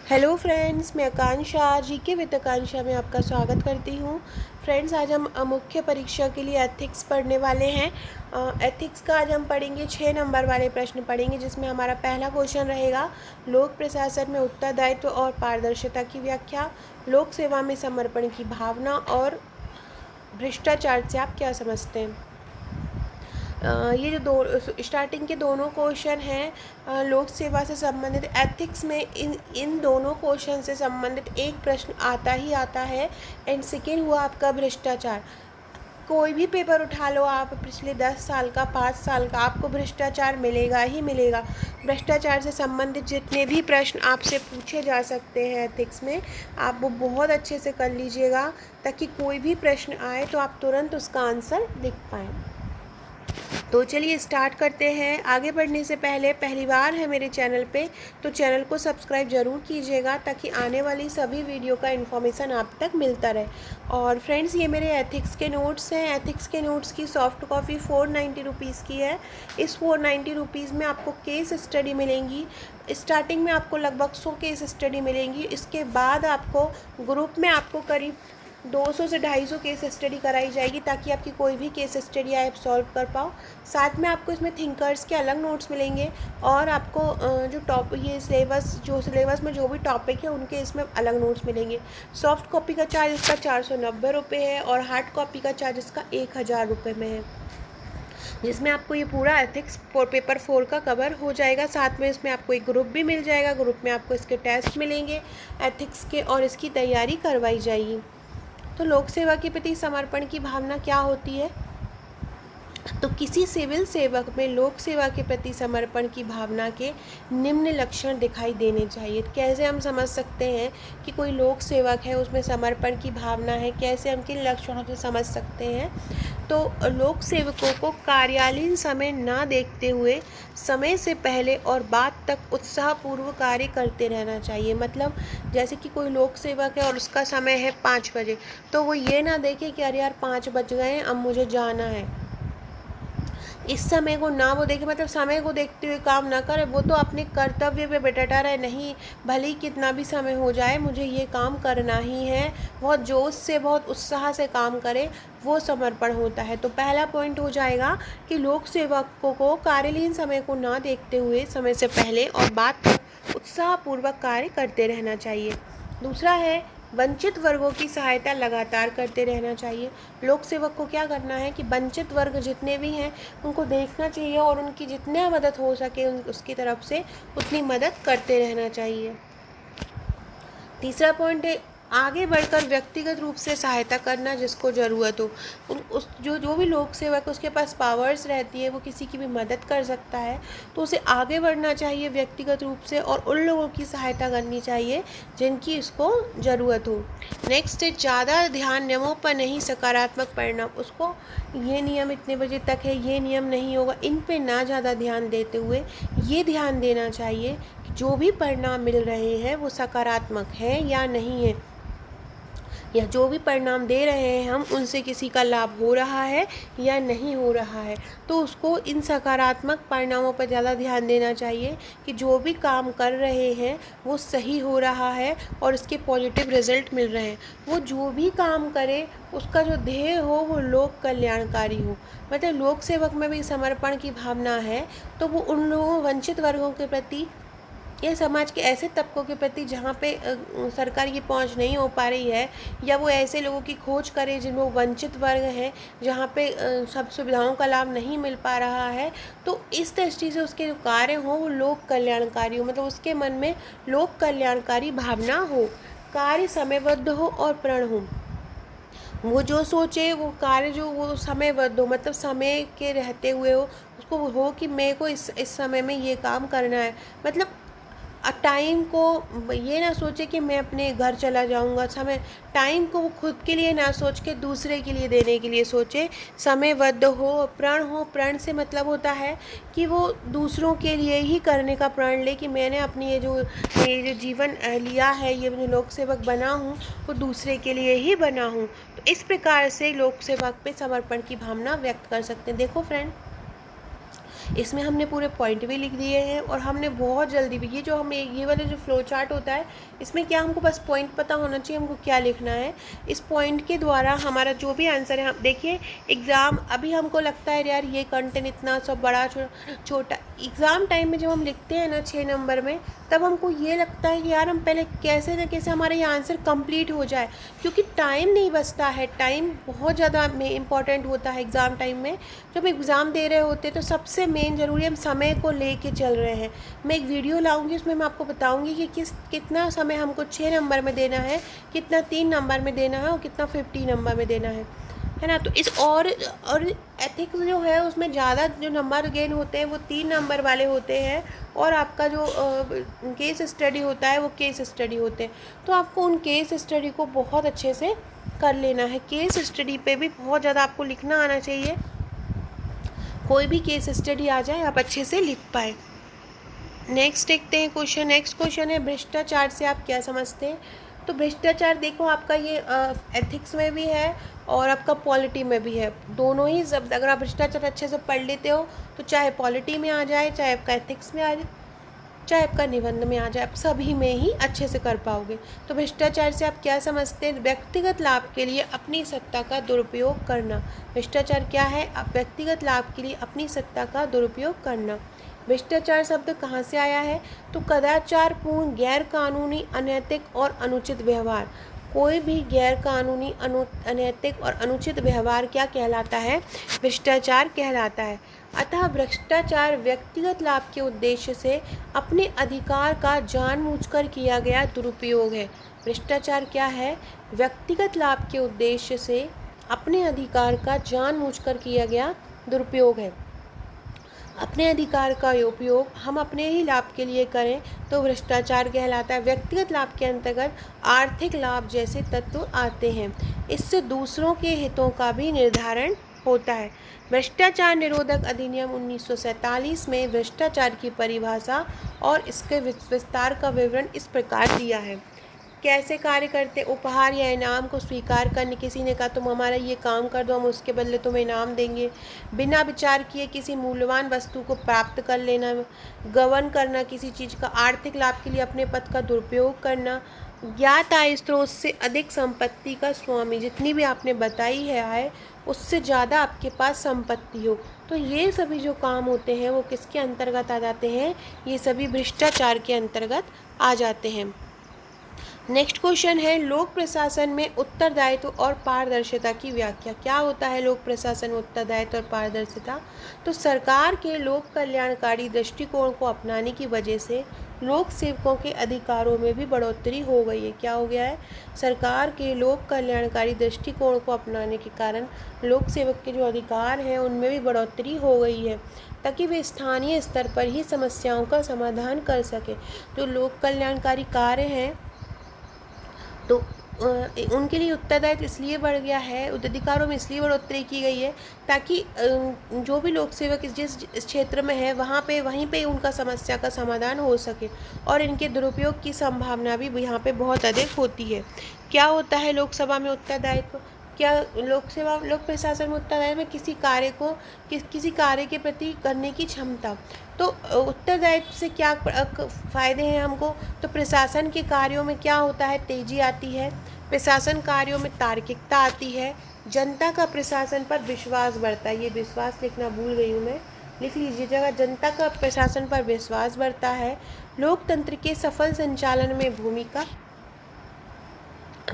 Hello friends, मैं आकांक्षा GK with आकांक्षा में आपका स्वागत करती हूँ। फ्रेंड्स, आज हम मुख्य परीक्षा के लिए एथिक्स पढ़ने वाले हैं। एथिक्स का आज हम पढ़ेंगे 6 नंबर वाले प्रश्न पढ़ेंगे, जिसमें हमारा पहला क्वेश्चन रहेगा लोक प्रशासन में उत्तरदायित्व और पारदर्शिता की व्याख्या, लोक सेवा में समर्पण की भावना और भ्रष्टाचार से आप क्या समझते हैं। ये जो दो स्टार्टिंग के दोनों क्वेश्चन हैं लोक सेवा से संबंधित। एथिक्स में इन दोनों क्वेश्चन से संबंधित एक प्रश्न आता ही आता है। एंड सेकेंड हुआ आपका भ्रष्टाचार। कोई भी पेपर उठा लो आप, पिछले 10 साल का, 5 साल का, आपको भ्रष्टाचार मिलेगा ही मिलेगा। भ्रष्टाचार से संबंधित जितने भी प्रश्न आपसे पूछे जा सकते हैं एथिक्स में, आप वो बहुत अच्छे से कर लीजिएगा, ताकि कोई भी प्रश्न आए तो आप तुरंत उसका आंसर लिख पाएँ। तो चलिए स्टार्ट करते हैं। आगे बढ़ने से पहले पहली बार है मेरे चैनल पे, तो चैनल को सब्सक्राइब ज़रूर कीजिएगा, ताकि आने वाली सभी वीडियो का इन्फॉर्मेशन आप तक मिलता रहे। और फ्रेंड्स, ये मेरे एथिक्स के नोट्स हैं। एथिक्स के नोट्स की सॉफ्ट कॉपी 490 रुपीज़ की है। इस 490 रुपीज़ में आपको केस स्टडी मिलेंगी। स्टार्टिंग में आपको लगभग 100 केस स्टडी मिलेंगी। इसके बाद आपको ग्रुप में आपको करीब 200 से 250 केस स्टडी कराई जाएगी, ताकि आपकी कोई भी केस स्टडी आप सॉल्व कर पाओ। साथ में आपको इसमें थिंकर्स के अलग नोट्स मिलेंगे, और आपको जो सिलेबस में जो भी टॉपिक है उनके इसमें अलग नोट्स मिलेंगे। सॉफ्ट कॉपी का चार्ज इसका 490 रुपये है, और हार्ड कॉपी का चार्ज इसका 1000 रुपये में है, जिसमें आपको ये पूरा एथिक्स पेपर 4 का कवर हो जाएगा। साथ में इसमें आपको एक ग्रुप भी मिल जाएगा। ग्रुप में आपको इसके टेस्ट मिलेंगे एथिक्स के, और इसकी तैयारी करवाई जाएगी। तो लोक सेवा के प्रति समर्पण की भावना क्या होती है? तो किसी सिविल सेवक में लोक सेवा के प्रति समर्पण की भावना के निम्न लक्षण दिखाई देने चाहिए। कैसे हम समझ सकते हैं कि कोई लोक सेवक है, उसमें समर्पण की भावना है? कैसे हम किन लक्षणों से समझ सकते हैं? तो लोक सेवकों को कार्यालयीन समय ना देखते हुए समय से पहले और बाद तक उत्साहपूर्वक कार्य करते रहना चाहिए। मतलब जैसे कि कोई लोक सेवक है और उसका समय है 5 बजे, तो वो ये ना देखे कि अरे यार 5 बज गए हैं, अब मुझे जाना है। इस समय को ना वो देखे, मतलब समय को देखते हुए काम ना करे। वो तो अपने कर्तव्य पे डटा रहे, नहीं भले ही कितना भी समय हो जाए, मुझे ये काम करना ही है। बहुत जोश से, बहुत उत्साह से काम करे, वो समर्पण होता है। तो पहला पॉइंट हो जाएगा कि लोक सेवकों को कार्यालयीन समय को ना देखते हुए समय से पहले और बाद तक उत्साहपूर्वक कार्य करते रहना चाहिए। दूसरा है वंचित वर्गों की सहायता लगातार करते रहना चाहिए। लोक सेवक को क्या करना है कि वंचित वर्ग जितने भी हैं उनको देखना चाहिए, और उनकी जितनी मदद हो सके उसकी तरफ से उतनी मदद करते रहना चाहिए। तीसरा पॉइंट है आगे बढ़कर व्यक्तिगत रूप से सहायता करना जिसको ज़रूरत हो। जो भी लोक सेवक उसके पास पावर्स रहती है, वो किसी की भी मदद कर सकता है, तो उसे आगे बढ़ना चाहिए व्यक्तिगत रूप से, और उन लोगों की सहायता करनी चाहिए जिनकी इसको ज़रूरत हो। नेक्स्ट है ज़्यादा ध्यान नियमों पर नहीं, सकारात्मक परिणाम। उसको ये नियम इतने बजे तक है, ये नियम नहीं होगा, इन पे ना ज़्यादा ध्यान देते हुए ये ध्यान देना चाहिए कि जो भी परिणाम मिल रहे हैं वो सकारात्मक है या नहीं है, या जो भी परिणाम दे रहे हैं हम, उनसे किसी का लाभ हो रहा है या नहीं हो रहा है। तो उसको इन सकारात्मक परिणामों पर ज़्यादा ध्यान देना चाहिए कि जो भी काम कर रहे हैं वो सही हो रहा है और इसके पॉजिटिव रिजल्ट मिल रहे हैं। वो जो भी काम करे उसका जो ध्येय हो वो लोक कल्याणकारी हो। मतलब लोक सेवक में भी समर्पण की भावना है, तो वो उन लोगों वंचित वर्गों के प्रति या समाज के ऐसे तबकों के प्रति जहाँ पे सरकार की पहुँच नहीं हो पा रही है, या वो ऐसे लोगों की खोज करे जिनको वंचित वर्ग हैं, जहाँ पे सब सुविधाओं का लाभ नहीं मिल पा रहा है, तो इस दृष्टि से उसके जो कार्य हों वो लोक कल्याणकारी हो। मतलब उसके मन में लोक कल्याणकारी भावना हो, कार्य समयबद्ध हो और प्रण हो। वो जो सोचे वो कार्य जो वो समयबद्ध हो, मतलब समय के रहते हुए हो, उसको हो कि मेरे को इस समय में ये काम करना है। मतलब टाइम को ये ना सोचे कि मैं अपने घर चला जाऊंगा। समय टाइम को वो खुद के लिए ना सोच के दूसरे के लिए देने के लिए सोचे, समयबद्ध हो, प्रण हो। प्रण से मतलब होता है कि वो दूसरों के लिए ही करने का प्रण ले, कि मैंने अपनी ये जो जीवन लिया है, ये मैं लोक सेवक बना हूँ, वो दूसरे के लिए ही बना हूँ। तो इस प्रकार से लोक सेवक पे समर्पण की भावना व्यक्त कर सकते हैं। देखो फ्रेंड, इसमें हमने पूरे पॉइंट भी लिख दिए हैं और हमने बहुत जल्दी भी, ये जो हमें ये वाला जो फ्लो चार्ट होता है इसमें क्या हमको बस पॉइंट पता होना चाहिए हमको क्या लिखना है। इस पॉइंट के द्वारा हमारा जो भी आंसर है, हम देखिए एग्ज़ाम, अभी हमको लगता है यार ये कंटेंट इतना सब बड़ा छोटा, एग्ज़ाम टाइम में जब हम लिखते हैं ना 6 नंबर में, तब हमको ये लगता है कि यार हम पहले कैसे न कैसे हमारा ये आंसर कंप्लीट हो जाए, क्योंकि टाइम नहीं बचता है। टाइम बहुत ज़्यादा इम्पॉर्टेंट होता है एग्ज़ाम टाइम में। जब एग्ज़ाम दे रहे होते तो सबसे मेन ज़रूरी हम समय को लेके चल रहे हैं। मैं एक वीडियो लाऊंगी उसमें मैं आपको बताऊंगी कि कितना समय हमको 6 नंबर में देना है, कितना 3 नंबर में देना है और कितना 50 नंबर में देना है ना। तो इस और एथिक्स जो है उसमें ज़्यादा जो नंबर गेन होते हैं वो 3 नंबर वाले होते हैं, और आपका जो केस स्टडी होता है वो केस स्टडी होते हैं। तो आपको उन केस स्टडी को बहुत अच्छे से कर लेना है। केस स्टडी पे भी बहुत ज़्यादा आपको लिखना आना चाहिए, कोई भी केस स्टडी आ जाए आप अच्छे से लिख पाए। नेक्स्ट देखते हैं क्वेश्चन। नेक्स्ट क्वेश्चन है भ्रष्टाचार से आप क्या समझते हैं। तो भ्रष्टाचार देखो आपका ये एथिक्स में भी है और आपका पॉलिटी में भी है, दोनों ही। जब अगर आप भ्रष्टाचार अच्छे से पढ़ लेते हो तो चाहे पॉलिटी में आ जाए, चाहे आपका एथिक्स में आ जाए, चाहे आपका निबंध में आ जाए, आप सभी में ही अच्छे से कर पाओगे। तो भ्रष्टाचार से आप क्या समझते हैं। व्यक्तिगत लाभ के लिए अपनी सत्ता का दुरुपयोग करना। भ्रष्टाचार क्या है, आप व्यक्तिगत लाभ के लिए अपनी सत्ता का दुरुपयोग करना। भ्रष्टाचार शब्द कहाँ से आया है, तो कदाचारपूर्ण, गैर कानूनी, अनैतिक और अनुचित व्यवहार। कोई भी गैर कानूनी, अनैतिक और अनुचित व्यवहार क्या कहलाता है, भ्रष्टाचार कहलाता है। अतः भ्रष्टाचार व्यक्तिगत लाभ के उद्देश्य से अपने अधिकार का जानबूझकर किया गया दुरुपयोग है। भ्रष्टाचार क्या है, व्यक्तिगत लाभ के उद्देश्य से अपने अधिकार का जानबूझकर किया गया दुरुपयोग है। अपने अधिकार का उपयोग हम अपने ही लाभ के लिए करें तो भ्रष्टाचार कहलाता है। व्यक्तिगत लाभ के अंतर्गत आर्थिक लाभ जैसे तत्व आते हैं, इससे दूसरों के हितों का भी निर्धारण होता है। भ्रष्टाचार निरोधक अधिनियम 1947 में भ्रष्टाचार की परिभाषा और इसके विस्तार का विवरण इस प्रकार दिया है। कैसे कार्य करते, उपहार या इनाम को स्वीकार करने, किसी ने कहा तुम हमारा ये काम कर दो, हम उसके बदले तुम्हें इनाम देंगे। बिना विचार किए किसी मूल्यवान वस्तु को प्राप्त कर लेना। गबन करना, किसी चीज़ का आर्थिक लाभ के लिए अपने पद का दुरुपयोग करना। ज्ञात आय स्रोत से अधिक संपत्ति का स्वामी, जितनी भी आपने बताई है आय उससे ज़्यादा आपके पास संपत्ति हो, तो ये सभी जो काम होते हैं वो किसके अंतर्गत आ जाते हैं, ये सभी भ्रष्टाचार के अंतर्गत आ जाते हैं। नेक्स्ट क्वेश्चन है लोक प्रशासन में उत्तरदायित्व और पारदर्शिता की व्याख्या। क्या होता है लोक प्रशासन में उत्तरदायित्व और पारदर्शिता। तो सरकार के लोक कल्याणकारी दृष्टिकोण को अपनाने की वजह से लोक सेवकों के अधिकारों में भी बढ़ोतरी हो गई है। क्या हो गया है, सरकार के लोक कल्याणकारी दृष्टिकोण को अपनाने के कारण लोक सेवक के जो अधिकार हैं उनमें भी बढ़ोतरी हो गई है, ताकि वे स्थानीय स्तर पर ही समस्याओं का समाधान कर सके। जो लोक कल्याणकारी कार्य हैं तो उनके लिए उत्तरदायित्व इसलिए बढ़ गया है, अधिकारों में इसलिए बढ़ोतरी की गई है ताकि जो भी लोक सेवक जिस क्षेत्र में है वहीं पे उनका समस्या का समाधान हो सके, और इनके दुरुपयोग की संभावना भी यहाँ पे बहुत अधिक होती है। क्या होता है लोकसभा में उत्तरदायित्व, क्या लोक प्रशासन में उत्तरदायित्व में किसी कार्य के प्रति करने की क्षमता। तो उत्तरदायित्व से क्या फ़ायदे हैं हमको, तो प्रशासन के कार्यों में क्या होता है, तेजी आती है, प्रशासन कार्यों में तार्किकता आती है, जनता का प्रशासन पर विश्वास बढ़ता है। ये विश्वास लिखना भूल गई हूँ मैं, लिख लीजिएगा, जनता का प्रशासन पर विश्वास बढ़ता है। लोकतंत्र के सफल संचालन में भूमिका,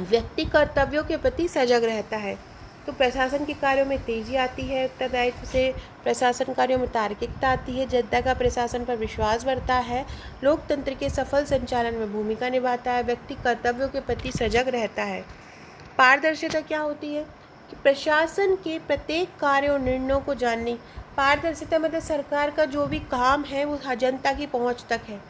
व्यक्ति कर्तव्यों के प्रति सजग रहता है। तो प्रशासन के कार्यों में तेजी आती है उत्तरदायित्व से, प्रशासन कार्यों में तार्किकता आती है, जनता का प्रशासन पर विश्वास बढ़ता है, लोकतंत्र के सफल संचालन में भूमिका निभाता है, व्यक्ति कर्तव्यों के प्रति सजग रहता है। पारदर्शिता क्या होती है कि प्रशासन के प्रत्येक कार्य और निर्णयों को जानने। पारदर्शिता मतलब सरकार का जो भी काम है वो जनता की पहुंच तक है।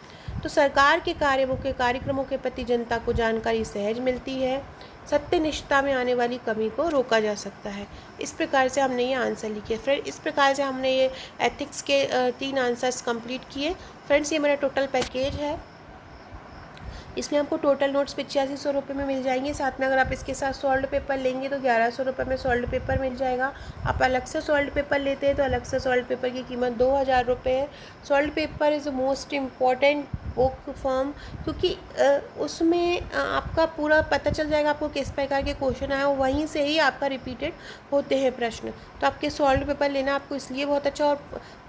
तो सरकार के कार्यों के कार्यक्रमों के प्रति जनता को जानकारी सहज मिलती है। सत्यनिष्ठा में आने वाली कमी को रोका जा सकता है। इस प्रकार से हमने ये आंसर लिखे। फ्रेंड इस प्रकार से हमने ये एथिक्स के 3 आंसर्स कंप्लीट किए। फ्रेंड्स ये मेरा टोटल पैकेज है। इसमें आपको टोटल नोट्स 8500 रुपये में मिल जाएंगे। साथ में अगर आप इसके साथ सॉल्ड पेपर लेंगे तो 1100 रुपये में सॉल्ड पेपर मिल जाएगा। आप अलग से सॉल्ड पेपर लेते हैं तो अलग से सॉल्ड पेपर की कीमत 2000 रुपये है। Solved paper is the most important book form, क्योंकि उसमें आपका पूरा पता चल जाएगा आपको किस प्रकार के क्वेश्चन आए, और वहीं से ही आपका रिपीटेड होते हैं प्रश्न। तो आपके सॉल्ड पेपर लेना आपको इसलिए बहुत अच्छा। और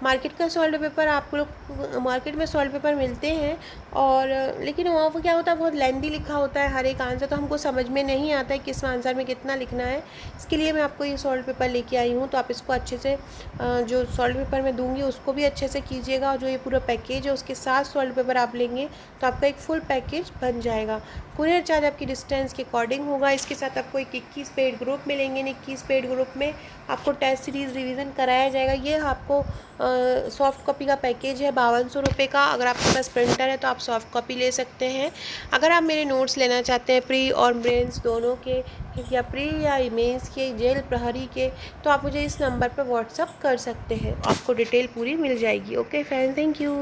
मार्केट का सॉल्ड पेपर आप लोग मार्केट में सॉल्ड पेपर मिलते हैं, और लेकिन वहाँ पर क्या होता है, बहुत लेंदी लिखा होता है हर एक आंसर, तो हमको समझ में नहीं आता है किस आंसर में कितना लिखना है। इसके लिए मैं आपको ये सॉल्ड पेपर लेके आई हूँ। तो आप इसको अच्छे से जो सॉल्ड पेपर मैं दूँगी उसको भी अच्छे से कीजिएगा, और जो ये पूरा पैकेज है उसके साथ सॉल्ड पेपर आप लेंगे तो आपका एक फुल पैकेज बन जाएगा। कुरियर चार्ज आपकी डिस्टेंस के अकॉर्डिंग होगा। इसके साथ आपको एक 21 पेड ग्रुप मिलेंगे। 21 पेड ग्रुप में आपको टेस्ट सीरीज़ रिवीजन कराया जाएगा। ये आपको सॉफ्ट कॉपी का पैकेज है 5200 रुपये का। अगर आपके पास प्रिंटर है तो आप सॉफ्ट कॉपी ले सकते हैं। अगर आप मेरे नोट्स लेना चाहते हैं प्री और मेंस दोनों के, या प्री या मेंस के, जेल प्रहरी के, तो आप मुझे इस नंबर पर व्हाट्सअप कर सकते हैं। आपको डिटेल पूरी मिल जाएगी। Okay friend, thank you.